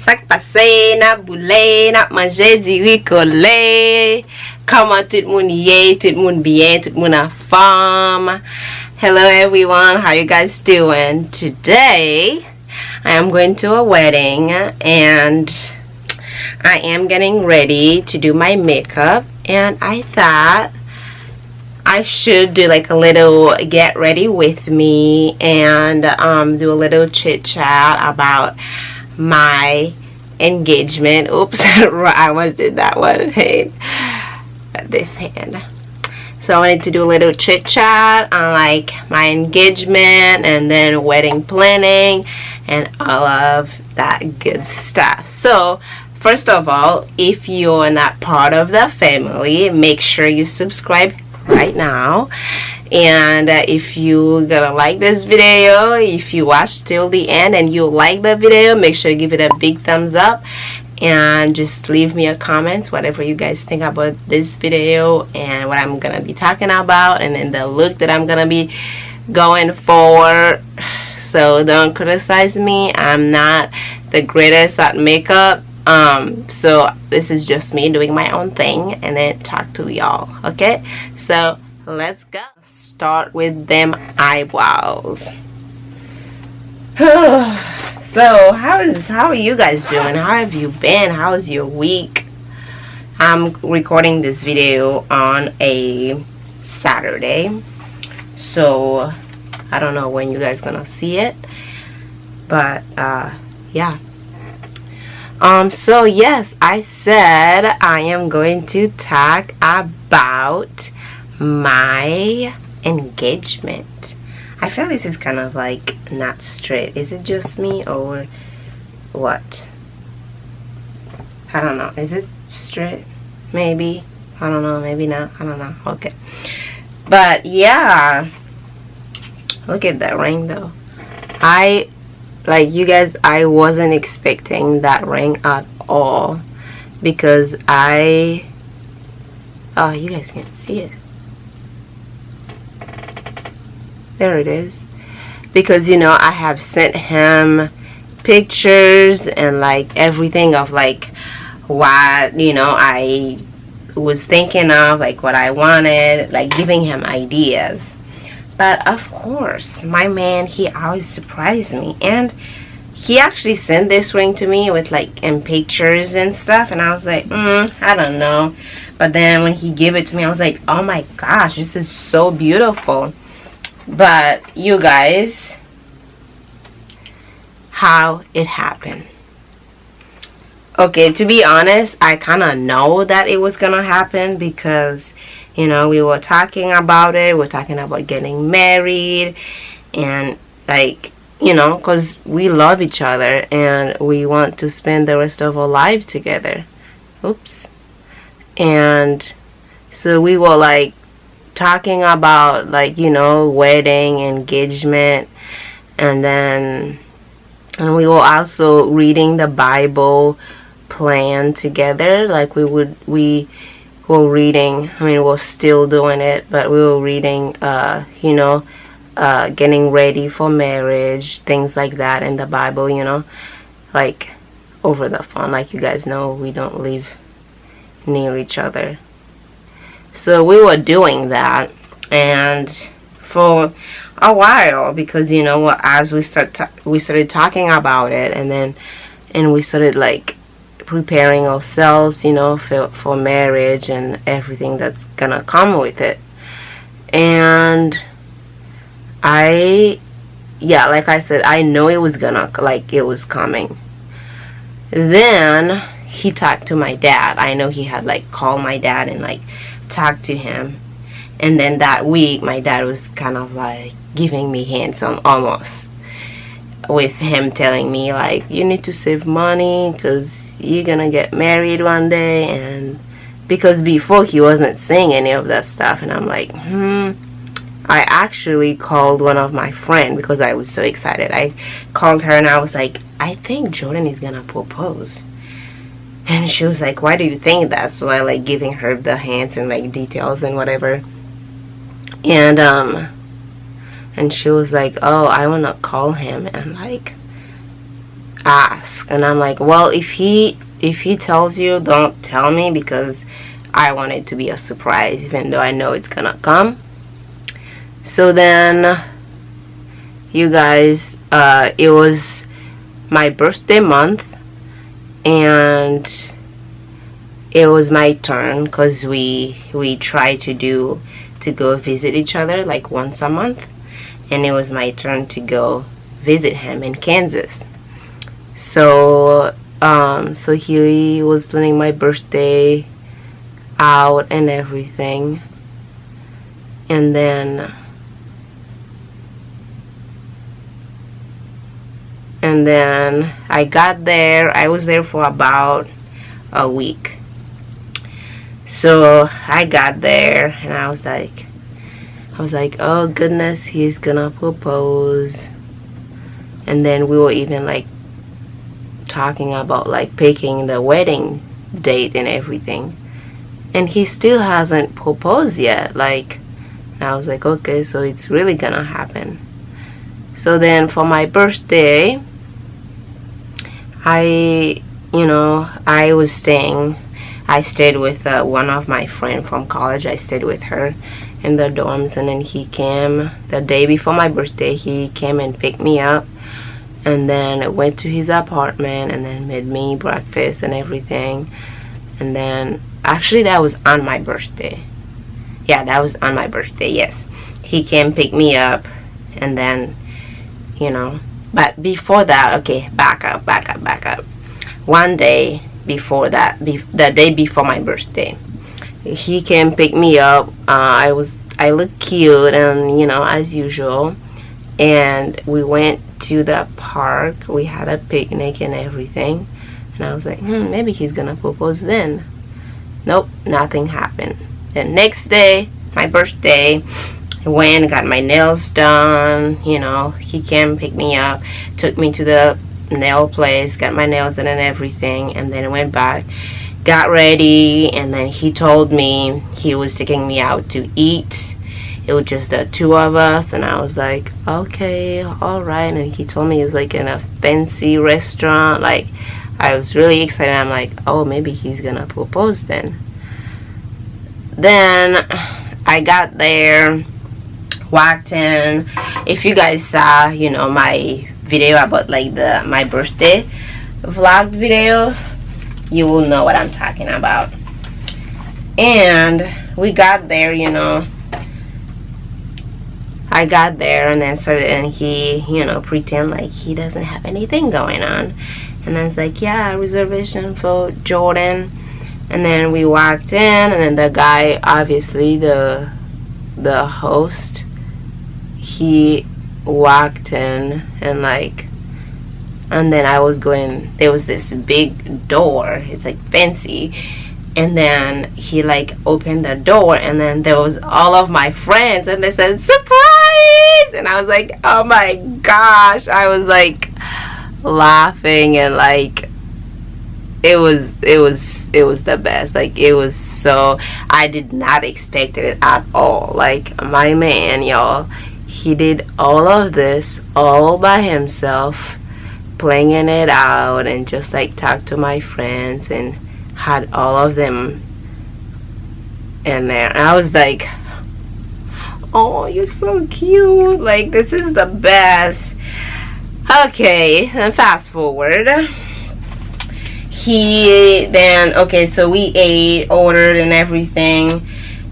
Sak pase, na boule, na manje di ricole. Comment tout moun ye, tout moun bien, tout moun en forme. Hello everyone, how you guys doing? Today, I am going to a wedding and I am getting ready to do my makeup, and I thought I should do like a little get ready with me and do a little chit chat about my engagement. Oops, I almost did that one. Hey, this hand. So I wanted to do a little chit chat on like my engagement and then wedding planning and all of that good stuff. So first of all, if you're not part of the family, make sure you subscribe right now. And if you're gonna like this video, if you watch till the end and you like the video, make sure you give it a big thumbs up and just leave me a comment whatever you guys think about this video and what I'm gonna be talking about and then the look that I'm gonna be going for. So don't criticize me, I'm not the greatest at makeup. So this is just me doing my own thing and then talk to y'all. Okay, so let's go. Start with them eyebrows. So how are you guys doing? How have you been? How's your week? I'm recording this video on a Saturday, so I don't know when you guys gonna see it, but yeah. So yes, I said I am going to talk about my engagement. I feel this is kind of like not straight. Is it just me or what? I don't know. Is it straight? Maybe. I don't know. Maybe not. I don't know. Okay. But yeah. Look at that ring though. Like you guys, I wasn't expecting that ring at all because oh, you guys can't see it. There it is. Because, you know, I have sent him pictures and like everything of like what, you know, I was thinking of, like what I wanted, like giving him ideas. But of course, my man, he always surprised me, and he actually sent this ring to me with like in pictures and stuff, and I was like, I don't know. But then when he gave it to me, I was like, oh my gosh, this is so beautiful. But you guys, how it happened. Okay, to be honest, I kind of know that it was gonna happen because, you know, we were talking about it. We're talking about getting married and like, you know, because we love each other and we want to spend the rest of our lives together. Oops. And so we were like talking about like, you know, wedding, engagement, and we were also reading the Bible plan together. Like we were reading, I mean, we're still doing it, but we were reading, you know, getting ready for marriage, things like that in the Bible, you know, like over the phone. Like you guys know, we don't live near each other. So we were doing that, and for a while, because, you know, as we started talking about it, and we started like preparing ourselves, you know, for marriage and everything that's gonna come with it. And like I said, I know it was gonna, like, it was coming. Then he talked to my dad. I know he had like called my dad and like talked to him, and then that week my dad was kind of like giving me hints on almost, with him telling me like, you need to save money because you're gonna get married one day. And because before he wasn't saying any of that stuff, and I'm like, I actually called one of my friends because I was so excited. I called her and I was like, I think Jordan is gonna propose. And she was like, why do you think that? So I like giving her the hints and like details and whatever. And she was like, oh, I wanna call him and like ask. And I'm like, well, if he tells you, don't tell me, because I want it to be a surprise, even though I know it's gonna come. So then, you guys, it was my birthday month, and it was my turn, because we try to go visit each other like once a month, and it was my turn to go visit him in Kansas. So so he was planning my birthday out and everything, and then I got there. I was there for about a week. So I got there, and I was like, oh goodness, he's gonna propose. And then we were even like talking about like picking the wedding date and everything, and he still hasn't proposed yet. Like, I was like, okay, so it's really gonna happen. So then for my birthday, I stayed with one of my friends from college. I stayed with her in the dorms, and then he came the day before my birthday. He came and picked me up, and then went to his apartment, and then made me breakfast and everything. And then, actually, that was on my birthday. Yeah, that was on my birthday, yes. He came pick me up, and then, but before that, okay, back up. One day before that, the day before my birthday, he came pick me up. I looked cute, and as usual, and we went to the park. We had a picnic and everything, and I was like, maybe he's gonna propose then. Nope, nothing happened. The next day, my birthday, I went, got my nails done. He came pick me up, took me to the nail place, got my nails done and everything, and then went back, got ready, and then he told me he was taking me out to eat. It was just the two of us, and I was like, okay, all right. And he told me it was like in a fancy restaurant. Like, I was really excited. I'm like, oh, maybe he's gonna propose then. Then I got there, walked in. If you guys saw, my video about like my birthday vlog video, you will know what I'm talking about. And we got there, I got there, and then he, pretend like he doesn't have anything going on. And then it's like, yeah, reservation for Jordan. And then we walked in, and then the guy, obviously the host, he walked in, and then I was going, there was this big door, it's like fancy, and then he like opened the door, and then there was all of my friends, and they said, surprise! And I was like, oh my gosh, I was like laughing, and like it was the best. Like, it was so, I did not expect it at all. Like, my man, y'all, he did all of this all by himself, playing it out, and just like talked to my friends and had all of them in there. And I was like, oh, you're so cute, like this is the best. Okay, then fast forward. He then, okay, so we ate, ordered and everything,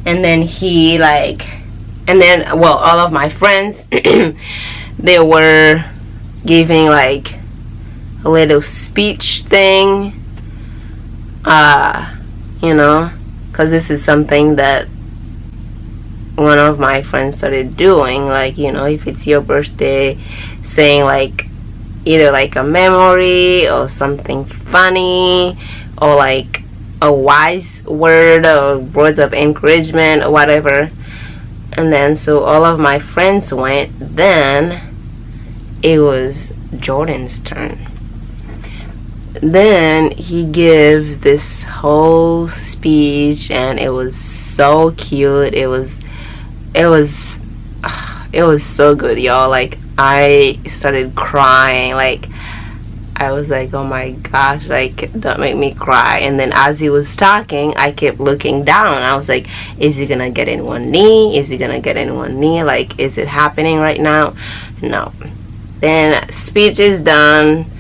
and then he well, all of my friends they were giving like a little speech thing, because this is something that one of my friends started doing, like, if it's your birthday, saying like either like a memory or something funny, or like a wise word or words of encouragement or whatever. And then so all of my friends went. Then it was Jordan's turn. Then he gave this whole speech, and it was so cute. It was so good, y'all. Like, I started crying. Like, I was like, oh my gosh, like, don't make me cry. And then as he was talking, I kept looking down. I was like, is he gonna get in one knee? Is he gonna get in one knee? Like, is it happening right now? No. Then speech is done,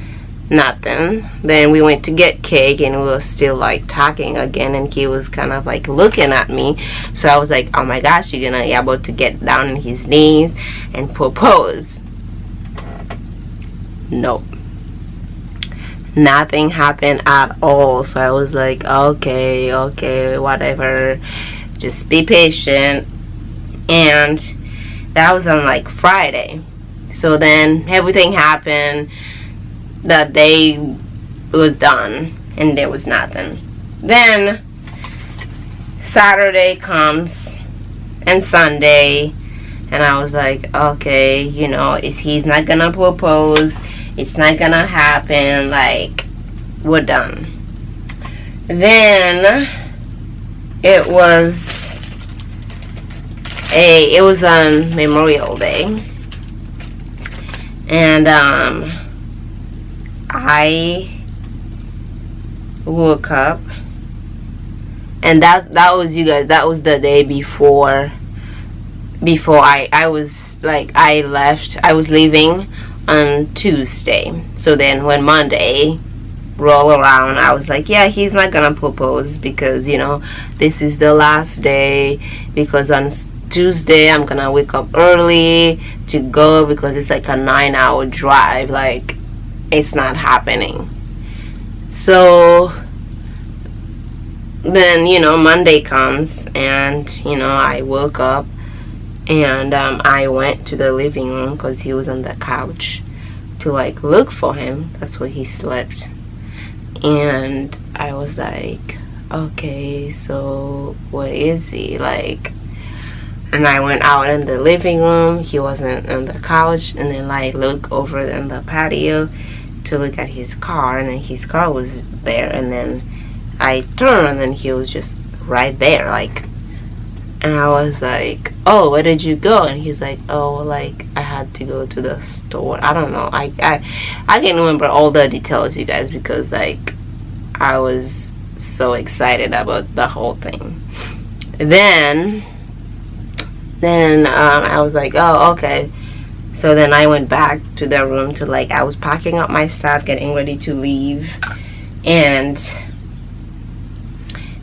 nothing. Then we went to get cake, and we were still like talking again, and he was kind of like looking at me. So I was like, oh my gosh, you're about to get down on his knees and propose. Nope, nothing happened at all. So I was like, okay, whatever, just be patient. And that was on like Friday. So then everything happened. That day was done, and there was nothing. Then Saturday comes and Sunday, and I was like, okay, you know, he's not gonna propose, it's not gonna happen, like, we're done. Then it was on Memorial Day, and I woke up, and that was, you guys, that was the day before I was like, I was leaving on Tuesday. So then when Monday roll around, I was like, yeah, he's not gonna propose, because, you know, this is the last day, because on Tuesday I'm gonna wake up early to go, because it's like a 9-hour drive. Like, it's not happening. So then, you know, Monday comes, and, you know, I woke up, and I went to the living room, because he was on the couch, to like look for him. That's where he slept. And I was like, okay, so where is he? Like, and I went out in the living room. He wasn't on the couch. And then I look over in the patio to look at his car, and then his car was there. And then I turned, and then he was just right there, like. And I was like, oh, where did you go? And he's like, oh, like, I had to go to the store. I don't know. I can't remember all the details, you guys, because, like, I was so excited about the whole thing. Then I was like, oh, okay. So then I went back to the room to, like, I was packing up my stuff, getting ready to leave. And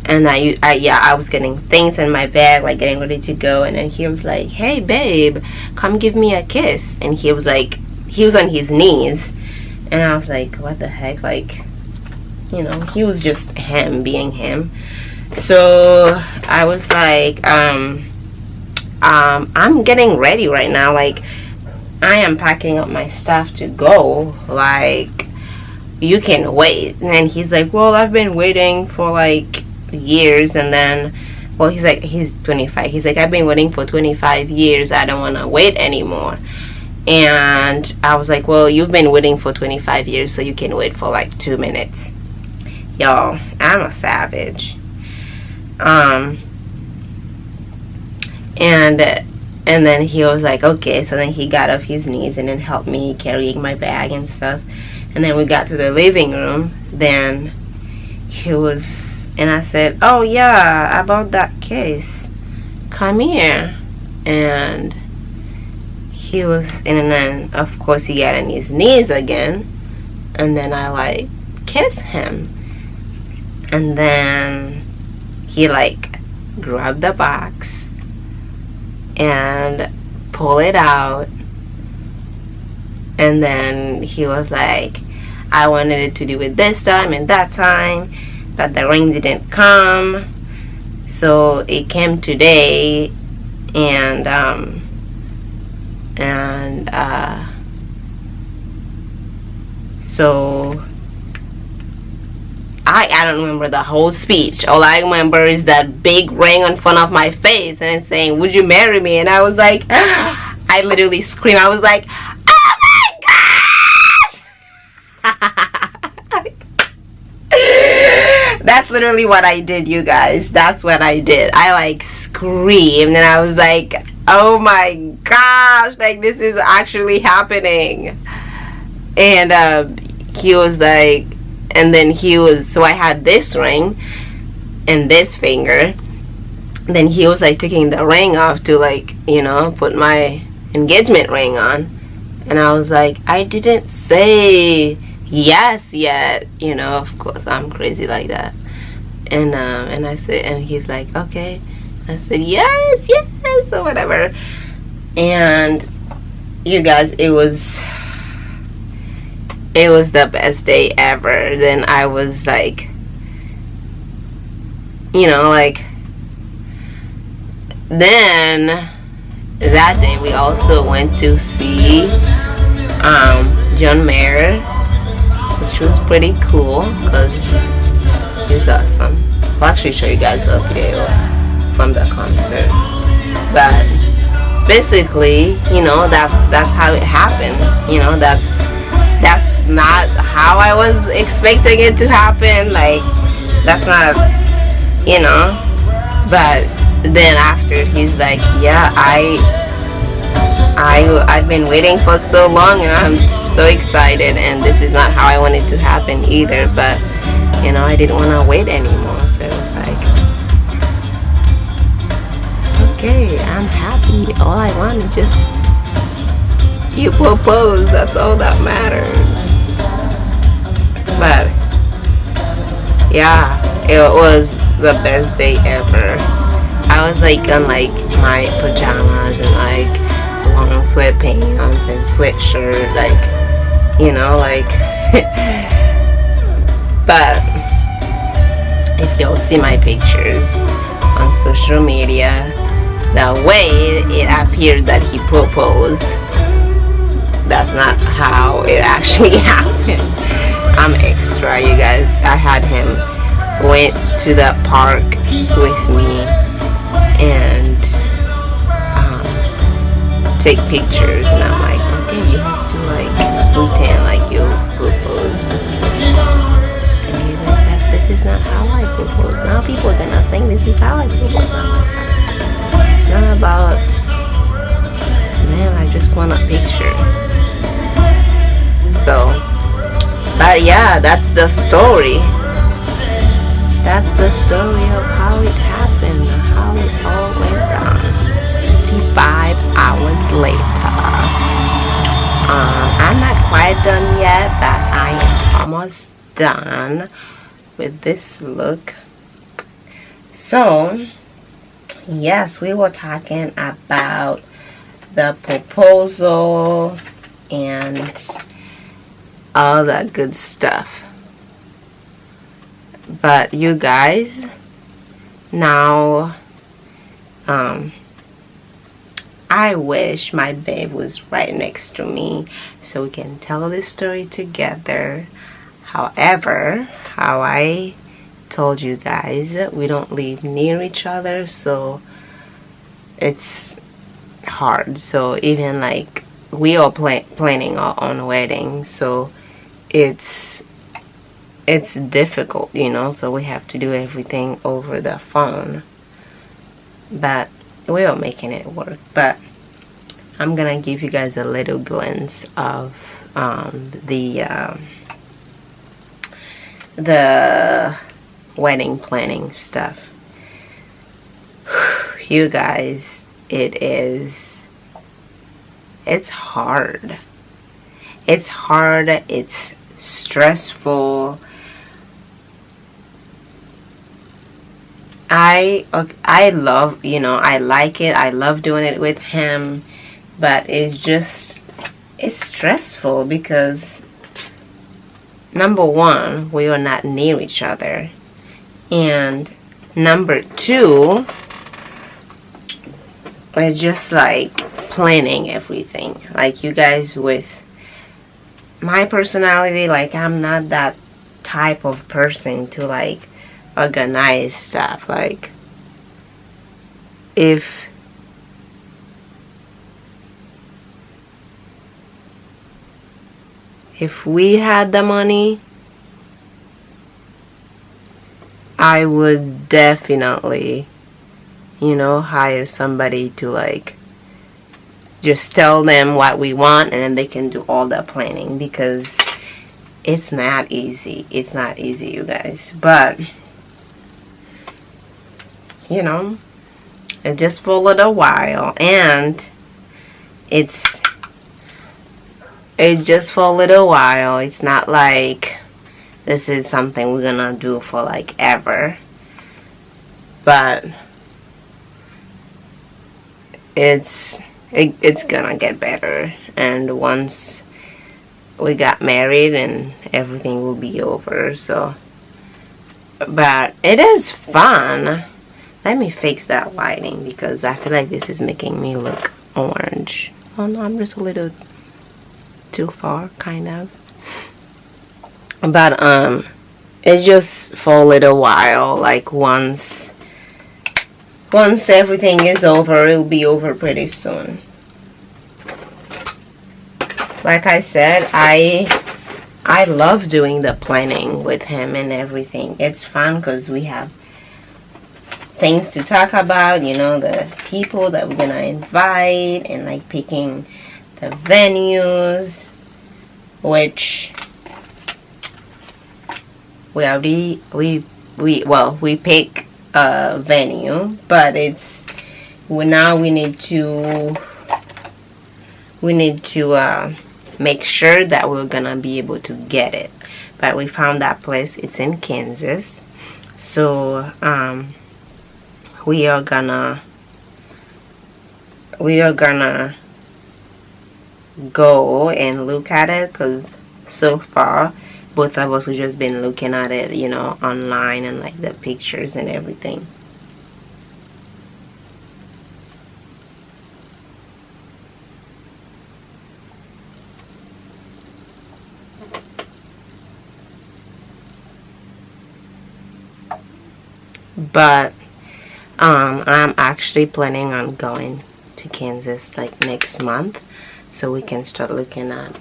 I was getting things in my bag, like getting ready to go. And then he was like, hey babe, come give me a kiss. And he was like, he was on his knees, and I was like, what the heck? Like, you know, he was just him being him. So I was like, I'm getting ready right now, like, I am packing up my stuff to go, like, you can wait. And then he's like, well, I've been waiting for like years. And then, well, he's like, he's 25, he's like, I've been waiting for 25 years, I don't want to wait anymore. And I was like, well, you've been waiting for 25 years, so you can wait for like 2 minutes. Y'all, I'm a savage. And then he was like, okay. So then he got off his knees and then helped me carrying my bag and stuff. And then we got to the living room. Then he was, and I said, oh yeah, about that case, come here. And he was, and then of course he got on his knees again. And then I like kissed him. And then he like grabbed the box and pull it out. And then he was like, I wanted it to do it this time and that time, but the ring didn't come, so it came today. And so I don't remember the whole speech. All I remember is that big ring in front of my face and saying, would you marry me? And I was like, I literally screamed. I was like, oh my gosh! That's literally what I did, you guys. That's what I did. I like screamed, and I was like, oh my gosh, like this is actually happening. And he was like, and then so I had this ring and this finger. Then he was like taking the ring off to like, put my engagement ring on. And I was like, I didn't say yes yet. Of course I'm crazy like that. And I said, and he's like, okay. I said, yes, or whatever. And you guys, it was the best day ever. Then I was like, then that day we also went to see John Mayer, which was pretty cool because he's awesome. I'll actually show you guys a video from the concert. But basically, that's how it happened. That's not how I was expecting it to happen. Like, that's not, but then after, he's like, yeah, I've been waiting for so long, and I'm so excited, and this is not how I want it to happen either, but I didn't want to wait anymore. So it was like, okay, I'm happy. All I want is just you propose. That's all that matters. But yeah, it was the best day ever. I was like on like my pajamas and like long sweatpants and sweatshirt, like, but if you'll see my pictures on social media, the way it appeared that he proposed, that's not how it actually happened. I'm extra, you guys. I had him went to the park with me and take pictures, and I'm like, okay, you have to like pretend like you propose. And he's like, this is not how I propose. Now people are gonna think this is how I propose. It's not about, man, I just want a picture. So, but yeah, that's the story. That's the story of how it happened, how it all went down. 5 hours later. I'm not quite done yet, but I am almost done with this look. So, yes, we were talking about the proposal and all that good stuff. But you guys, now I wish my babe was right next to me so we can tell this story together. However, how I told you guys, we don't live near each other, so it's hard. So even like we are planning our own wedding, so it's difficult, so we have to do everything over the phone. But we are making it work. But I'm gonna give you guys a little glimpse of the wedding planning stuff. You guys, it's hard. It's hard. It's stressful. I love, I like it. I love doing it with him, but it's stressful because number one, we are not near each other, and number two, we're just like planning everything. Like you guys, with my personality, like I'm not that type of person to like organize stuff. Like if we had the money, I would definitely, hire somebody to like just tell them what we want, and then they can do all the planning, because it's not easy. It's not easy, you guys. But you know, it just for a little while, and it's just for a little while. It's not like this is something we're gonna do for like ever. But it's gonna get better, and once we got married and everything will be over. So, but it is fun. Let me fix that lighting because I feel like this is making me look orange. Oh no, I'm just a little too far, kind of. But it's just for a little while. Like once everything is over, it'll be over pretty soon. Like I said, I love doing the planning with him and everything. It's fun because we have things to talk about, you know, the people that we're gonna invite, and like picking the venues, which we already we pick a venue, but it's now we need to make sure that we're gonna be able to get it. But we found that place. It's in Kansas, so we are gonna go and look at it, because so far both of us have just been looking at it, you know, online, and like the pictures and everything. But I'm actually planning on going to Kansas like next month, so we can start looking at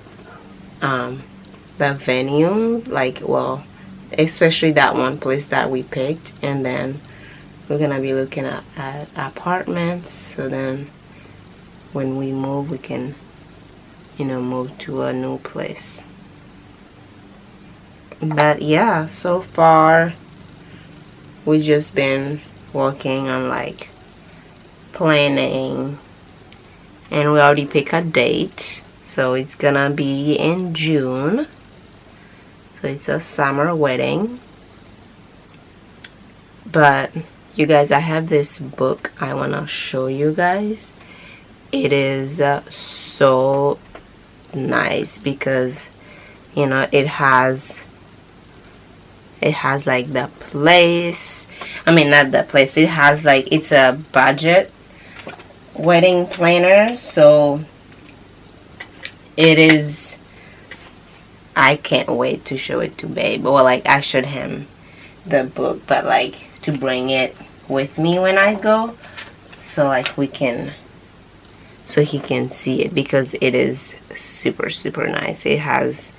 the venues, like, well, especially that one place that we picked, and then we're gonna be looking at apartments, so then when we move we can, you know, move to a new place. But yeah, so far we just been working on like planning, and we already picked a date, so it's gonna be in June. So it's a summer wedding. But you guys, I have this book I want to show you guys. It is so nice because, you know, it has like the place, I mean not the place, it has like, it's a budget wedding planner. So it is, I can't wait to show it to Babe. Well, like I showed him the book, but like to bring it with me when I go, so like we can, so he can see it, because it is super nice. It has,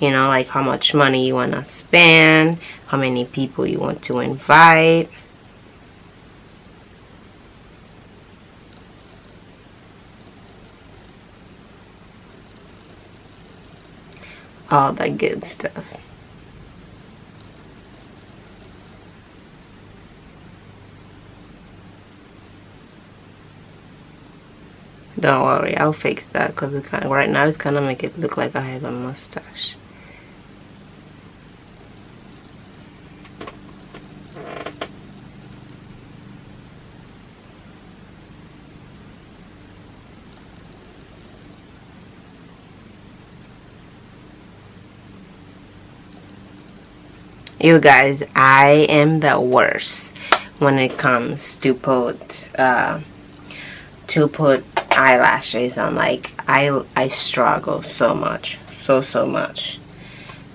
you know, like how much money you want to spend, how many people you want to invite. All that good stuff. Don't worry, I'll fix that, because right now it's kind of make it look like I have a mustache. You guys, I am the worst when it comes to put eyelashes on. Like I struggle so much, so much.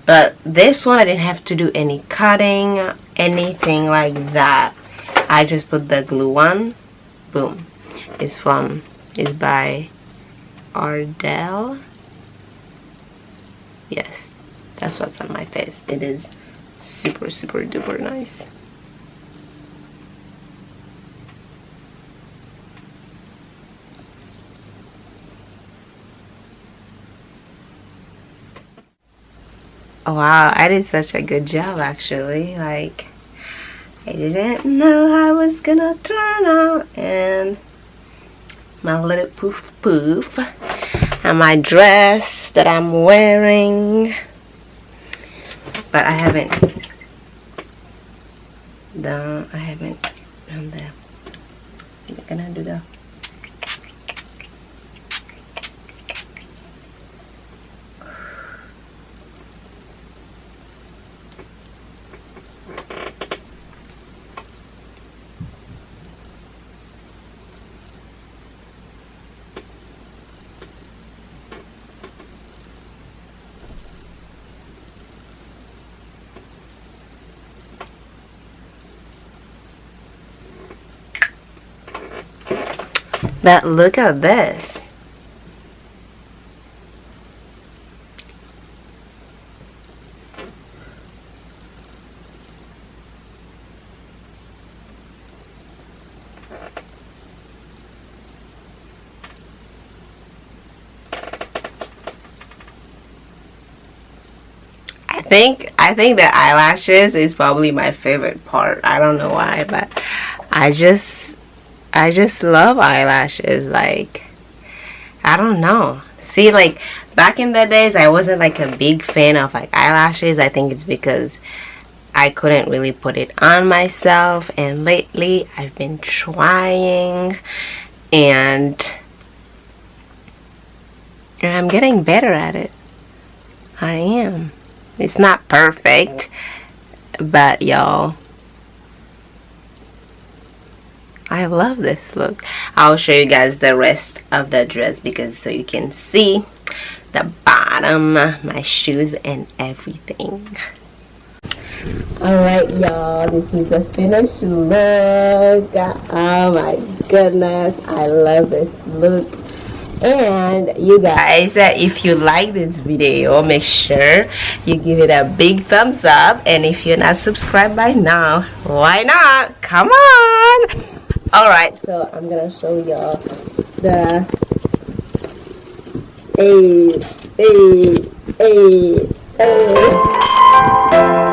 But this one I didn't have to do any cutting, anything like that. I just put the glue on. Boom. It's by Ardell. Yes, that's what's on my face. It is super duper nice. wow, I did such a good job actually. Like, I didn't know how it was gonna turn out. And my little poof poof and my dress that I'm wearing, but I haven't done the, I'm gonna do the but look at this. I think the eyelashes is probably my favorite part. I don't know why, but I just love eyelashes. Like, I don't know. See, like back in the days I wasn't like a big fan of like eyelashes. I think it's because I couldn't really put it on myself, and lately I've been trying, and I'm getting better at it. I am. It's not perfect, but y'all, I love this look. I'll show you guys the rest of the dress because so you can see the bottom, my shoes and everything. Alright y'all, this is the finished look. Oh my goodness, I love this look. And you guys, if you like this video, make sure you give it a big thumbs up, and if you're not subscribed by now, why not? Come on. Alright, so I'm gonna show y'all the a